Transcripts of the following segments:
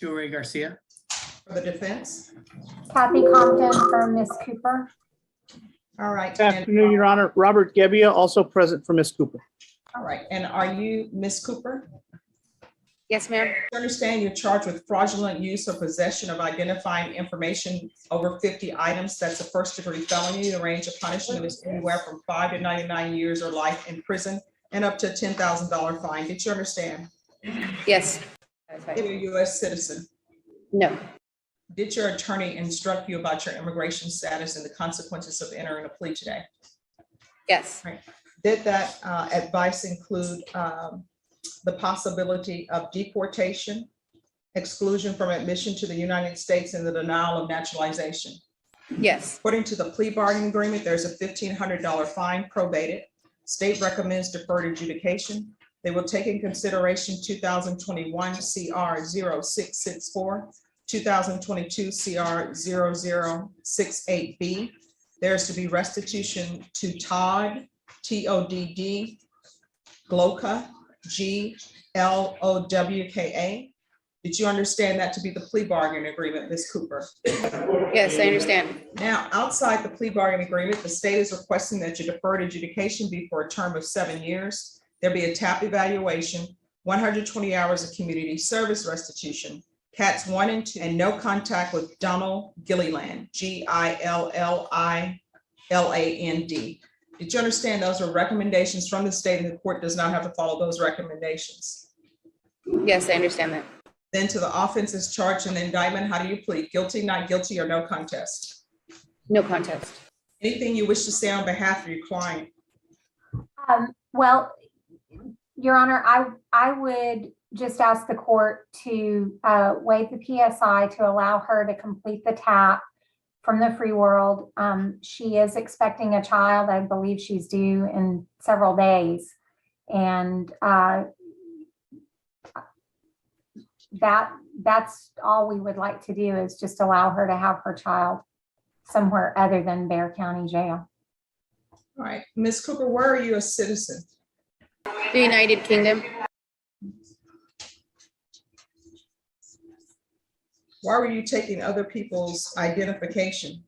Joey Garcia. For the defense. Kathy Compton for Ms. Cooper. All right. Good afternoon, Your Honor. Robert Gebbia, also present for Ms. Cooper. All right. And are you Ms. Cooper? Yes, ma'am. I understand you're charged with fraudulent use or possession of identifying information over 50 items. That's a first-degree felony. The range of punishment is anywhere from 5 to 99 years or life in prison and up to a $10,000 fine. Did you understand? Yes. Are you a U.S. citizen? No. Did your attorney instruct you about your immigration status and the consequences of entering a plea today? Yes. Did that advice include the possibility of deportation, exclusion from admission to the United States, and the denial of naturalization? Yes. According to the plea bargaining agreement, there's a $1,500 fine probated. State recommends deferred adjudication. They will take in consideration 2021 CR 0664, 2022 CR 0068B. There's to be restitution to Todd, TODD, Glowka, GLOWKA. Did you understand that to be the plea bargaining agreement, Ms. Cooper? Yes, I understand. Now, outside the plea bargaining agreement, the state is requesting that your deferred adjudication be for a term of 7 years. There be a TAP evaluation, 120 hours of community service restitution, CATs 1 and 2, and no contact with Donald Gilliland, GILLILAND. Did you understand those are recommendations from the state and the court does not have to follow those recommendations? Yes, I understand that. Then to the offenses charged in the indictment, how do you plead? Guilty, not guilty, or no contest? No contest. Anything you wish to say on behalf of your client? Well, Your Honor, I would just ask the court to waive the PSI to allow her to complete the TAP from the free world. She is expecting a child. I believe she's due in several days. And that's all we would like to do, is just allow her to have her child somewhere other than Bexar County Jail. All right, Ms. Cooper, where are you a citizen? The United Kingdom. Why were you taking other people's identification?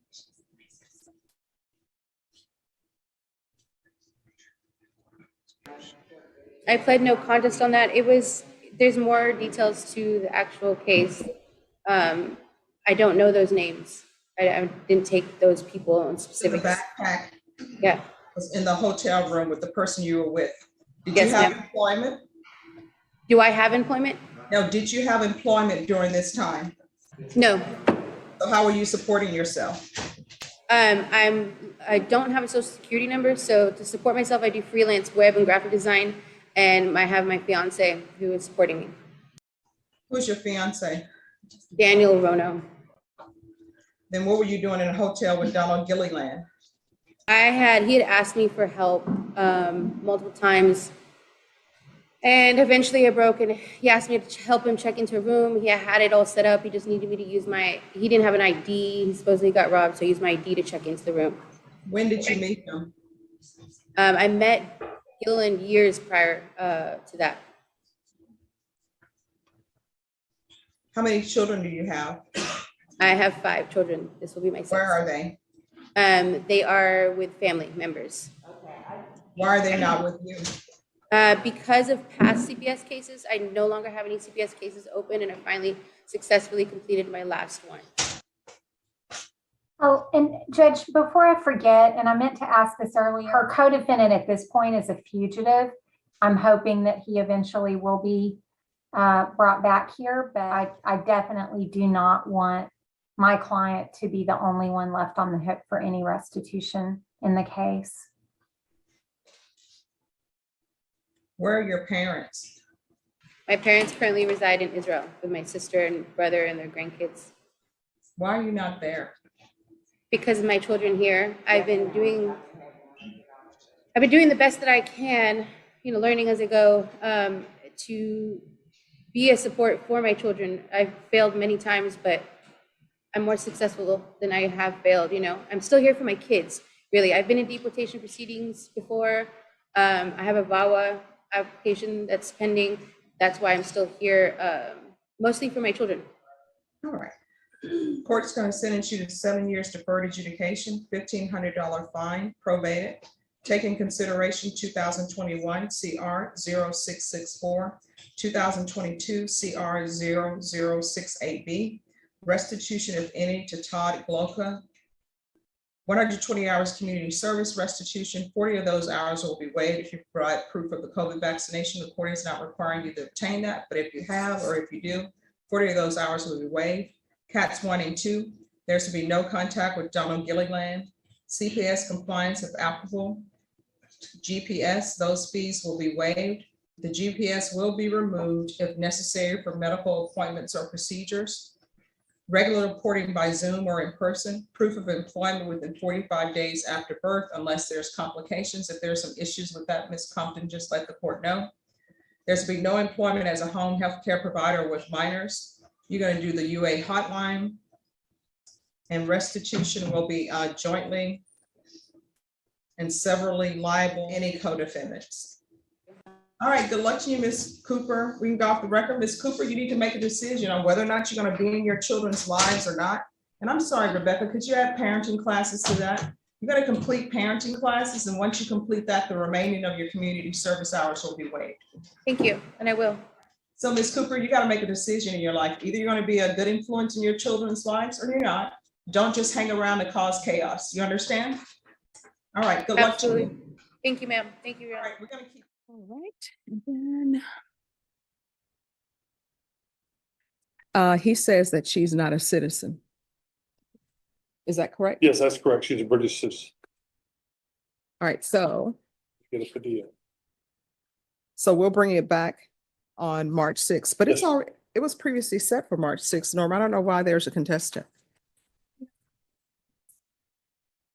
I pled no contest on that. There's more details to the actual case. I don't know those names. I didn't take those people in In the specifics. backpack Yeah. was in the hotel room with the person you were with. Did Yes, you have ma'am. employment? Do I have employment? No, did you have employment during this time? No. So how are you supporting yourself? I don't have a social security number, so to support myself, I do freelance web and graphic design, and I have my fiance who is supporting me, Who's your fiance? Daniel Rono. Then what were you doing in a hotel with Donald Gilliland? He had asked me for help multiple times, and eventually I broke, and he asked me to help him check into a room. He had it all set up. He just needed me to use he didn't have an ID. He supposedly got robbed, so I used my ID to check into the room. When did you meet him? I met Gilliland years prior to that. How many children do you have? I have 5 children. This will be my 6th. Where are they? They are with family members. Why are they not with you? Because of past CPS cases, I no longer have any CPS cases open, and I finally successfully completed my last one. Oh, and Judge, before I forget, and I meant to ask this earlier, her co-defendant at this point is a fugitive. I'm hoping that he eventually will be brought back here, but I definitely do not want my client to be the only one left on the hook for any restitution in the case. Where are your parents? My parents currently reside in Israel with my sister and brother and their grandkids. Why are you not there? Because of my children here, I've been doing the best that I can, learning as I go, to be a support for my children. I've failed many times, but I'm more successful than I have failed. I'm still here for my kids. Really, I've been in deportation proceedings before. I have a VAWA application that's pending. That's why I'm still here, mostly for my children. All right. Court's going to sentence you to 7 years deferred adjudication, $1,500 fine, probated. Take in consideration 2021 CR 0664, 2022 CR 0068B. Restitution, if any, to Todd Gloca. 120 hours community service restitution. 40 of those hours will be waived if you provide proof of the COVID vaccination. The court is not requiring you to obtain that, but if you have, or if you do, 40 of those hours will be waived. Cats 1 and 2, there's to be no contact with Donald Gilliland. CPS compliance if applicable. GPS, those fees will be waived. The GPS will be removed if necessary for medical appointments or procedures. Regular reporting by Zoom or in person. Proof of employment within 45 days after birth, unless there's complications. If there's some issues with that, Ms. Compton, just let the court know. There's to be no employment as a home health care provider with minors. You're going to do the UA hotline. And restitution will be jointly and severally liable any co-defendants. All right, good luck to you, Ms. Cooper. We can go off the record. Ms. Cooper, you need to make a decision on whether or not you're going to be in your children's lives or not. And I'm sorry, Rebecca, could you add parenting classes to that? You're going to complete parenting classes, and once you complete that, the remaining of your community service hours will be waived. Thank you, and I will. So, Ms. Cooper, you got to make a decision in your life. Either you're going to be a good influence in your children's lives or you're not. Don't just hang around to cause chaos. You understand? All right, good luck to Absolutely. you. Thank you, ma'am. Thank you. Your All Honor. right, we're going to keep. All right, and then he says that she's not a citizen. Is that correct? Yes, that's correct. She's a British citizen. All right, so Get a Padilla. we'll bring it back on March 6th, but it's Yes. already, it was previously set for March 6th, Norm. I don't know why there's a contestant.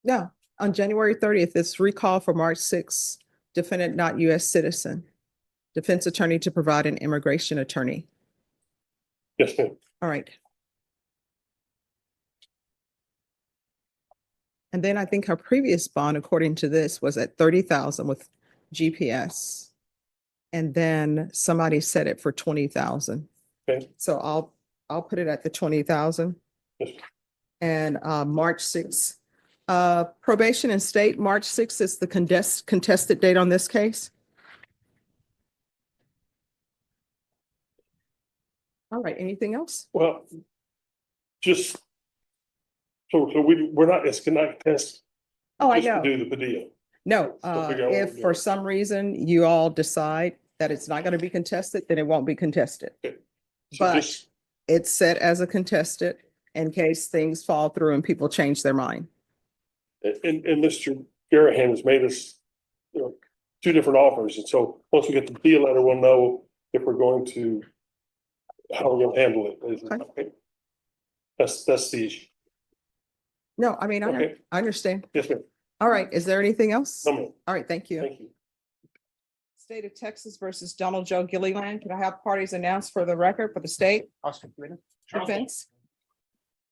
No, on January 30th, it's recall for March 6th, defendant not US citizen. Defense attorney to provide an immigration attorney. Yes, ma'am. All right. And then I think her previous bond, according to this, was at 30,000 with GPS. And then somebody set it for 20,000. Okay. So I'll put it at the 20,000. Yes. And March 6th. Probation and state, March 6th is the contested date on this case. All right, anything else? Well, just so we're not, it's not test. Oh, I just to know. do the Padilla. No, So figure out what if we're for doing. some reason you all decide that it's not going to be contested, then it won't be contested. So But just, it's set as a contested in case things fall through and people change their mind. and Mr. Garahan has made us, you know, 2 different offers. And so once we get the Padilla letter, we'll know if we're going to, how we're gonna handle it. Okay. That's the issue. No, I mean, Okay. I understand. Yes, ma'am. All right, is there anything else? No, ma'am. All right, thank you. Thank you. State of Texas versus Donald Joe Gilliland. Can I have parties announced for the record for the state defense?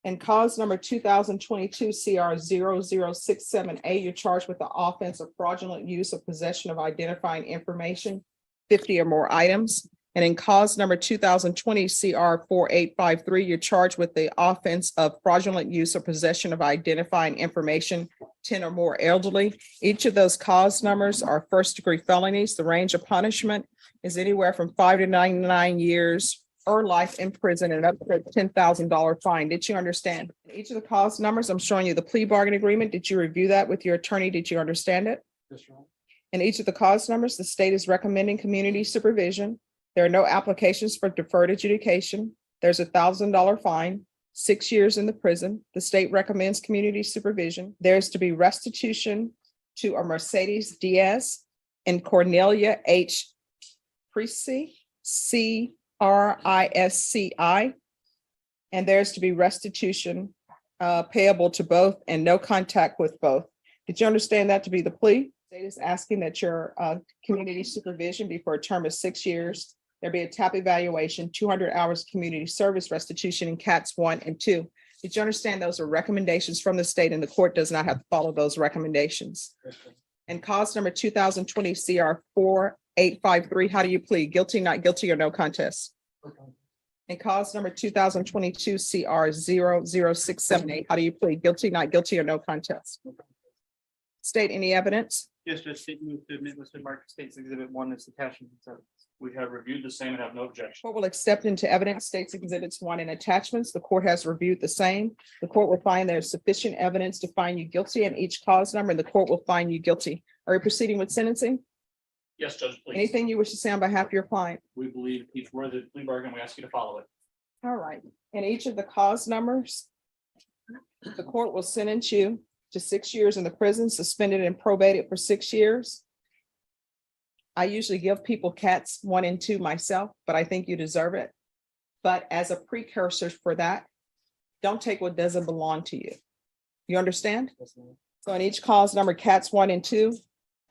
And cause number 2022 CR 0067A, you're charged with the offense of fraudulent use of possession of identifying information, 50 or more items. And in cause number 2020 CR 4853, you're charged with the offense of fraudulent use or possession of identifying information, 10 or more elderly. Each of those cause numbers are first-degree felonies. The range of punishment is anywhere from 5 to 99 years or life in prison and up to a $10,000 fine. Did you understand? Each of the cause numbers, I'm showing you the plea bargain agreement. Did you review that with your attorney? Did you understand it? In each of the cause numbers, the state is recommending community supervision. There are no applications for deferred adjudication. There's a $1,000 fine, 6 years in the prison. The state recommends community supervision. There's to be restitution to a Mercedes Diaz and Cornelia H. Prisci, CRISCI. And there's to be restitution payable to both and no contact with both. Did you understand that to be the plea? State is asking that your community supervision be for a term of 6 years. There be a TAP evaluation, 200 hours community service restitution in cats 1 and 2. Did you understand those are recommendations from the state and the court does not have to follow those recommendations? And cause number 2020 CR 4853, how do you plead? Guilty, not guilty, or no contest? And cause number 2022 CR 00678. How do you plead? Guilty, not guilty, or no contest? State any evidence? Yes, Judge, state move to admit listed market states exhibit 1 as attachment. We have reviewed the same and have no objection. Court will accept into evidence states exhibits 1 and attachments. The court has reviewed the same. The court will find there is sufficient evidence to find you guilty in each cause number, and the court will find you guilty. Are you proceeding with sentencing? Yes, Judge, please. Anything you wish to say on behalf of your client? We believe each word of the plea bargain. We ask you to follow it. All right. In each of the cause numbers, the court will sentence you to 6 years in the prison, suspended and probated for 6 years. I usually give people cats 1 and 2 myself, but I think you deserve it. But as a precursor for that, don't take what doesn't belong to you. You understand? So in each cause number, cats 1 and 2,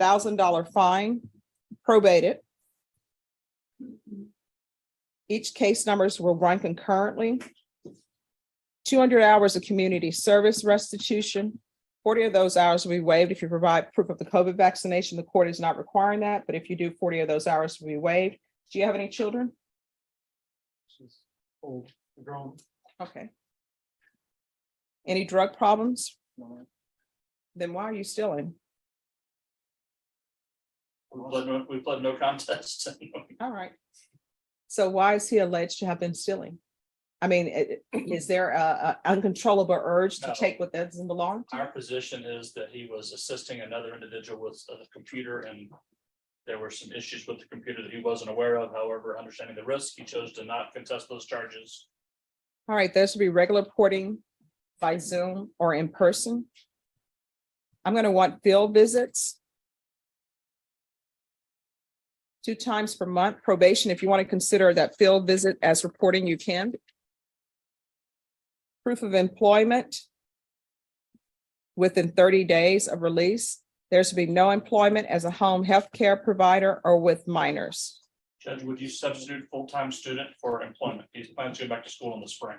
$1,000 fine, probated. Each case numbers will run concurrently. 200 hours of community service restitution. 40 of those hours will be waived if you provide proof of the COVID vaccination. The court is not requiring that, but if you do, 40 of those hours will be waived. Do you have any children? She's old, grown. Okay. Any drug problems? Then why are you stealing? We pled no contest. All right. So why is he alleged to have been stealing? I mean, is there a uncontrollable urge to No. take what doesn't belong to you? Our position is that he was assisting another individual with a computer, and there were some issues with the computer that he wasn't aware of. However, understanding the risk, he chose to not contest those charges. All right, there should be regular reporting by Zoom or in person. I'm going to want field visits 2 times per month. Probation, if you want to consider that field visit as reporting, you can. Proof of employment within 30 days of release. There should be no employment as a home health care provider or with minors. Judge, would you substitute full-time student for employment? He's planning to go back to school in the spring.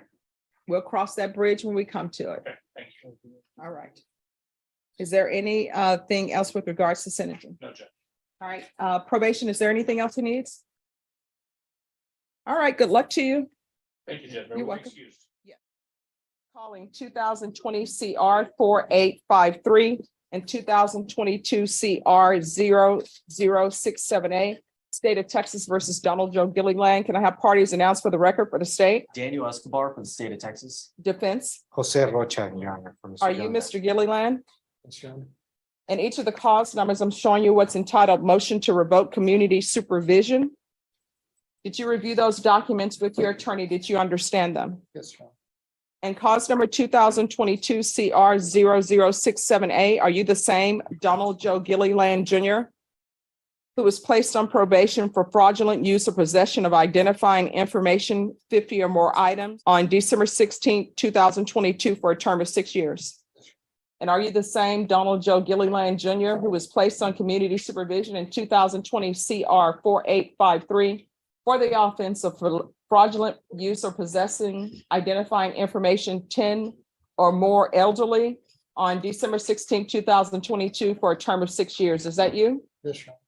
We'll cross that bridge when we come to it. Okay, thank you. All right. Is there any thing else with regards to sentencing? No, Judge. All right, probation, is there anything else he needs? All right, good luck to you. Thank you, Judge. You're Everyone welcome. excused. Calling 2020 CR 4853 and 2022 CR 00678, State of Texas versus Donald Joe Gilliland. Can I have parties announced for the record for the state? Daniel Escobar for the state of Texas. Defense, Jose Rocha, Your Honor. from are you Gilliland. Mr. Gilliland? Yes, Your Honor. And each of the cause numbers, I'm showing you what's entitled motion to revoke community supervision. Did you review those documents with your attorney? Did you understand them? Yes, Your Honor. And cause number 2022 CR 00678, are you the same Donald Joe Gilliland Jr., who was placed on probation for fraudulent use or possession of identifying information, 50 or more items, on December 16, 2022 for a term of 6 years? And are you the same Donald Joe Gilliland Jr., who was placed on community supervision in 2020 CR 4853 for the offense of fraudulent use or possessing identifying information 10 or more elderly on December 16, 2022 for a term of 6 years? Is that you? Yes, Your Honor.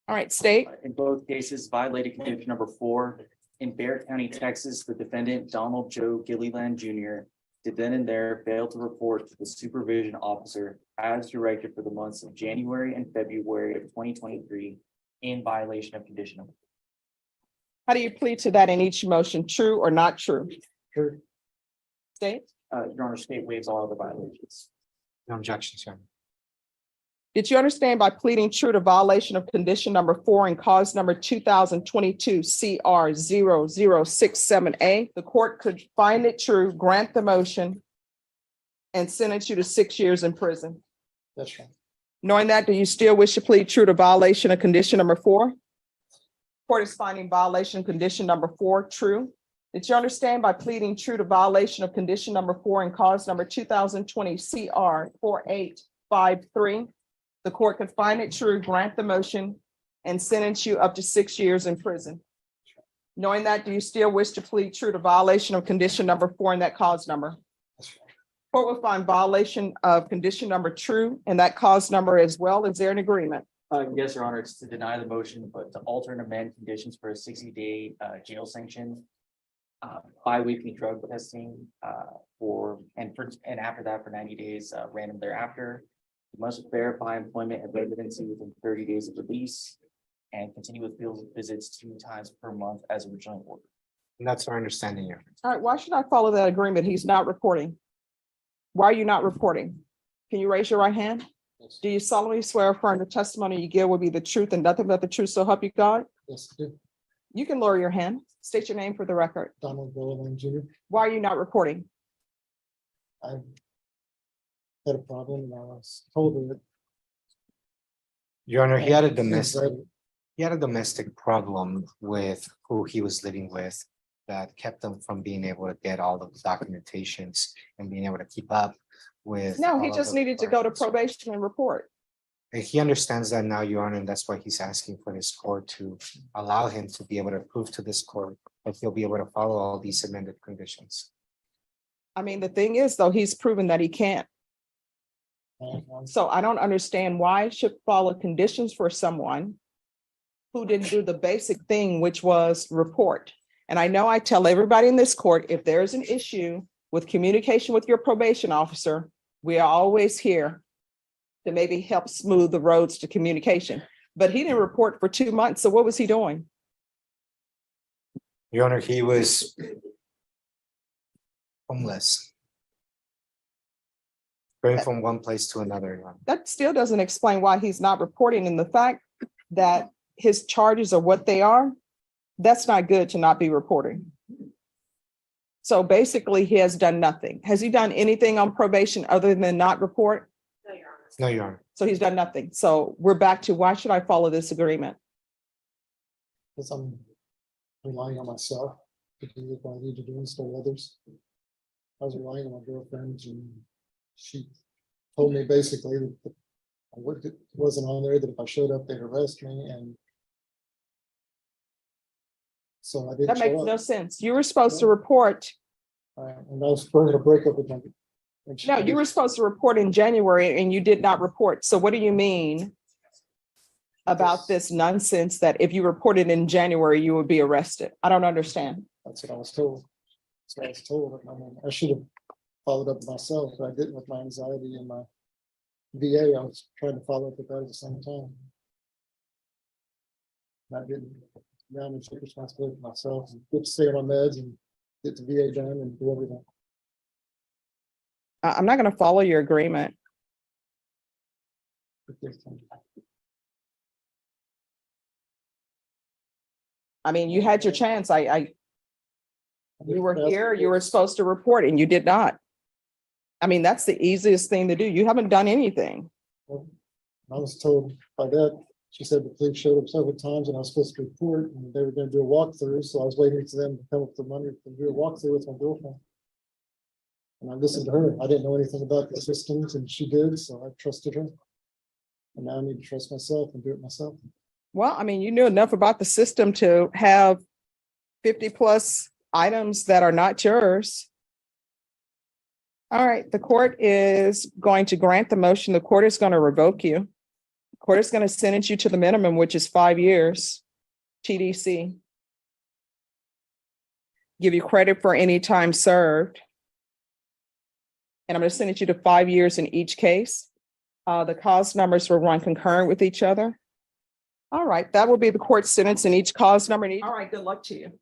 All right, state. In both cases, violated condition number 4 in Bexar County, Texas, the defendant Donald Joe Gilliland Jr. did then and there fail to report to the supervision officer as directed for the months of January and February of 2023 in violation of condition number. How do you plead to that in each motion? True or not true? True. State. Your Honor, state waives all other violations. No objections, Your Honor. Did you understand by pleading true to violation of condition number 4 and cause number 2022 CR 00678, the court could find it true, grant the motion, and sentence you to 6 years in prison? Yes, Your Honor. Knowing that, do you still wish to plead true to violation of condition number 4? Court is finding violation of condition number 4 true. Did you understand by pleading true to violation of condition number 4 and cause number 2020 CR 4853? The court could find it true, grant the motion, and sentence you up to 6 years in prison. Knowing that, do you still wish to plead true to violation of condition number 4 and that cause number? Yes, Your Honor. Court will find violation of condition number true and that cause number as well. Is there an agreement? Yes, Your Honor, it's to deny the motion, but to alter and amend conditions for a 60-day jail sanction bi-weekly drug testing, and after that for 90 days, random thereafter. You must verify employment and residency within 30 days of release and continue with field visits 2 times per month as originally ordered. And that's our understanding here. All right, why should I follow that agreement? He's not reporting. Why are you not reporting? Can you raise your right hand? Yes. Do you solemnly swear or affirm the testimony you give will be the truth and nothing but the truth, so help you God? Yes, I do. You can lower your hand. State your name for the record. Donald Gilliland Jr. Why are you not reporting? I had a problem and I was told that. Your Honor, he had a domestic problem with who he was living with that kept him from being able to get all of the documentations and being able to keep up with. No, all he of just the needed to go to requirements. probation and report. And he understands that now, Your Honor, and that's why he's asking for this court to allow him to be able to prove to this court that he'll be able to follow all these amended conditions. I mean, the thing is, though, he's proven that he can't. So I don't understand why I should follow conditions for someone who didn't do the basic thing, which was report. And I know I tell everybody in this court, if there's an issue with communication with your probation officer, we are always here to maybe help smooth the roads to communication. But he didn't report for 2 months. So what was he doing? Your Honor, he was homeless. Going from one place to another, Your Honor. That still doesn't explain why he's not reporting. And the fact that his charges are what they are, that's not good to not be reporting. So basically, he has done nothing. Has he done anything on probation other than not report? No, Your Honor. So he's done nothing. So we're back to, why should I follow this agreement? Because I'm relying on myself to do what I need to do instead of others. I was relying on my girlfriend and she told me basically that it wasn't on there, that if I showed up, they'd arrest me, and so I didn't That makes show no up. sense. You were supposed to report. And I was going to break up with them. No, you were supposed to report in January and you did not report. So what do you mean about this nonsense that if you reported in January, you would be arrested? I don't understand. That's what I was told. That's what I was told. I mean, I should have followed up myself, but I didn't with my anxiety and my VA. I was trying to follow up with that at the same time. And I didn't. Now I'm gonna take responsibility for myself and get to stay on my meds and get the VA done and do everything. I'm not going to follow your agreement. I mean, you had your chance. You were here, you were supposed to report and you did not. I mean, that's the easiest thing to do. You haven't done anything. I was told by that, she said the police showed up several times and I was supposed to report and they were gonna do a walkthrough, so I was waiting for them to come up with the money to do a walkthrough with my girlfriend. And I listened to her. I didn't know anything about the systems and she did, so I trusted her. And now I need to trust myself and do it myself. Well, I mean, you knew enough about the system to have 50 plus items that are not yours. All right, the court is going to grant the motion. The court is going to revoke you. The court is going to sentence you to the minimum, which is 5 years, TDC. Give you credit for any time served. And I'm going to sentence you to 5 years in each case. The cause numbers will run concurrent with each other. All right, that will be the court sentence in each cause number. All right, good luck to you.